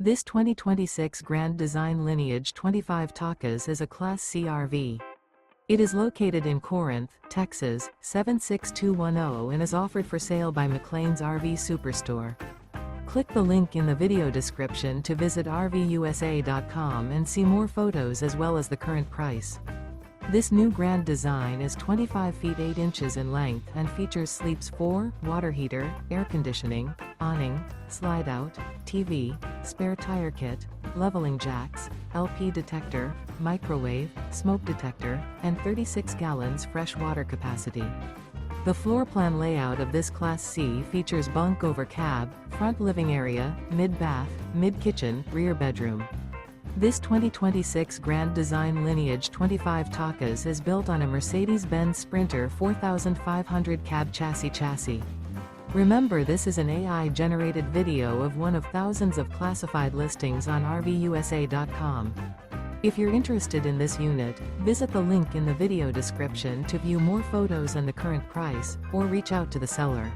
This 2026 Grand Design Lineage 25 Takas is a Class C RV. It is located in Corinth, Texas, 76210 and is offered for sale by McClain's RV Superstore. Click the link in the video description to visit RVUSA.com and see more photos as well as the current price. This new Grand Design is 25 feet 8 inches in length and features sleeps 4, water heater, air conditioning, awning, slide-out, TV, spare tire kit, leveling jacks, LP detector, microwave, smoke detector, and 36 gallons fresh water capacity. The floor plan layout of this Class C features bunk over cab, front living area, mid-bath, mid-kitchen, rear bedroom. This 2026 Grand Design Lineage 25 Takas is built on a Mercedes-Benz Sprinter 4500 cab chassis. Remember, this is an AI-generated video of one of thousands of classified listings on RVUSA.com. If you're interested in this unit, visit the link in the video description to view more photos and the current price, or reach out to the seller.